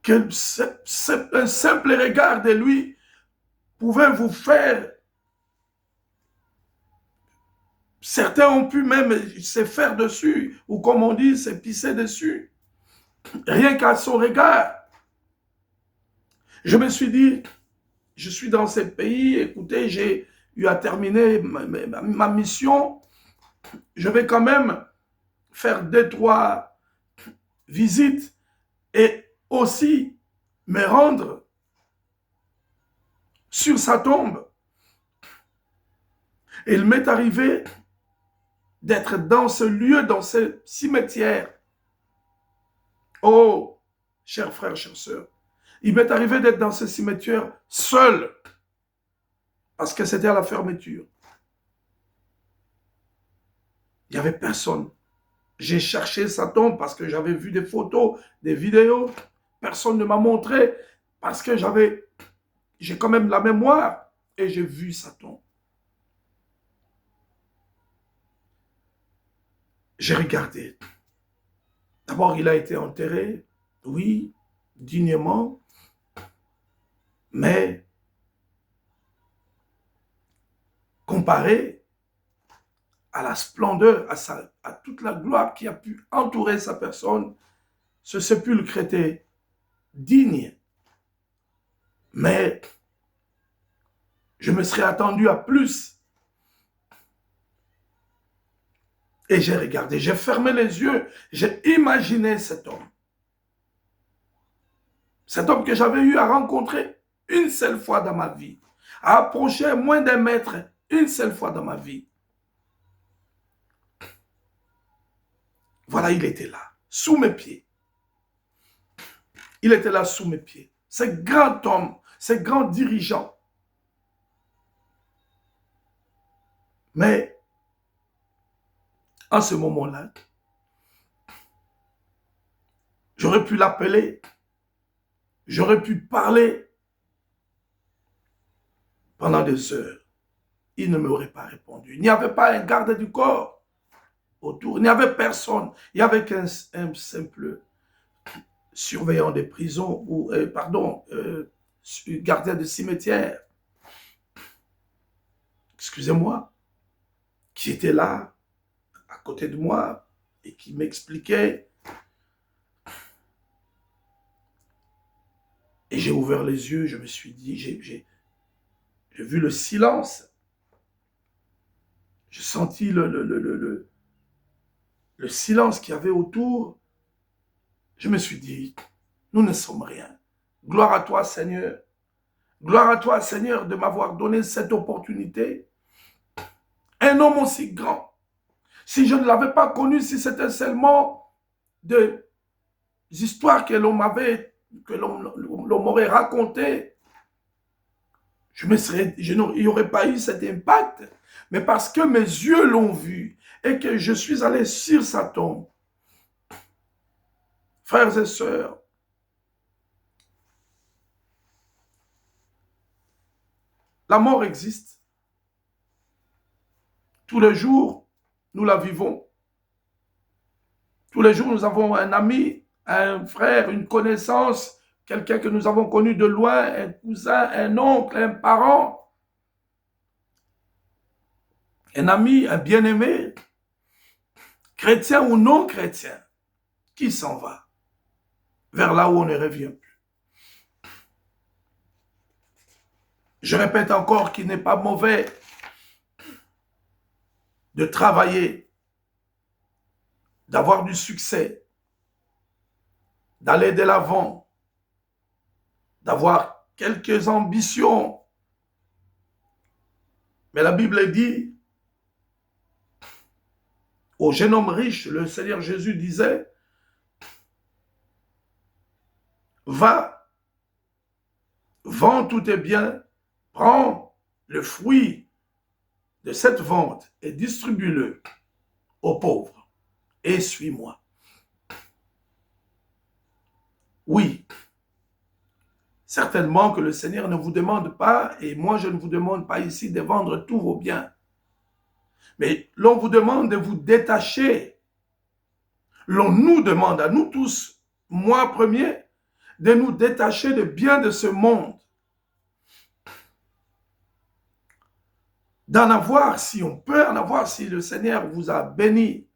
que un simple regard de lui pouvait vous faire. Certains ont pu même se faire dessus, ou comme on dit, se pisser dessus. Rien qu'à son regard. Je me suis dit, je suis dans ce pays, écoutez, j'ai eu à terminer ma mission. Je vais quand même faire 2-3 visites et aussi me rendre sur sa tombe. Et il m'est arrivé d'être dans ce lieu, dans ce cimetière. Oh, chers frères, chères sœurs, il m'est arrivé d'être dans ce cimetière seul, parce que c'était à la fermeture. Il n'y avait personne. J'ai cherché sa tombe parce que j'avais vu des photos, des vidéos. Personne ne m'a montré parce que j'ai quand même la mémoire et j'ai vu sa tombe. J'ai regardé. D'abord, il a été enterré, oui, dignement, mais comparé à la splendeur, à toute la gloire qui a pu entourer sa personne, ce sépulcre était digne. Mais je me serais attendu à plus. Et j'ai regardé, j'ai fermé les yeux, j'ai imaginé cet homme. Cet homme que j'avais eu à rencontrer une seule fois dans ma vie, à approcher moins d'un mètre une seule fois dans ma vie. Voilà, il était là, sous mes pieds. Il était là sous mes pieds. Ce grand homme, ce grand dirigeant. Mais, en ce moment-là, j'aurais pu l'appeler, j'aurais pu parler pendant des heures. Il ne m'aurait pas répondu. Il n'y avait pas un garde du corps autour. Il n'y avait personne. Il n'y avait qu'un simple surveillant des prisons, ou, gardien de cimetière. Excusez-moi. Qui était là, à côté de moi, et qui m'expliquait. Et j'ai ouvert les yeux, je me suis dit, j'ai vu le silence. J'ai senti le silence qu'il y avait autour. Je me suis dit, nous ne sommes rien. Gloire à toi, Seigneur. Gloire à toi, Seigneur, de m'avoir donné cette opportunité. Un homme aussi grand. Si je ne l'avais pas connu, si c'était seulement des histoires que l'on m'aurait racontées, il n'y aurait pas eu cet impact. Mais parce que mes yeux l'ont vu et que je suis allé sur sa tombe, frères et sœurs, la mort existe. Tous les jours, nous la vivons. Tous les jours, nous avons un ami, un frère, une connaissance, quelqu'un que nous avons connu de loin, un cousin, un oncle, un parent, un ami, un bien-aimé, chrétien ou non chrétien, qui s'en va vers là où on ne revient plus. Je répète encore qu'il n'est pas mauvais de travailler, d'avoir du succès, d'aller de l'avant, d'avoir quelques ambitions. Mais la Bible dit, au jeune homme riche, le Seigneur Jésus disait, va, vends tous tes biens, prends le fruit de cette vente et distribue-le aux pauvres et suis-moi. Oui, certainement que le Seigneur ne vous demande pas, et moi je ne vous demande pas ici de vendre tous vos biens, mais l'on vous demande de vous détacher. L'on nous demande à nous tous, moi premier, de nous détacher des biens de ce monde, d'en avoir si on peut en avoir, si le Seigneur vous a béni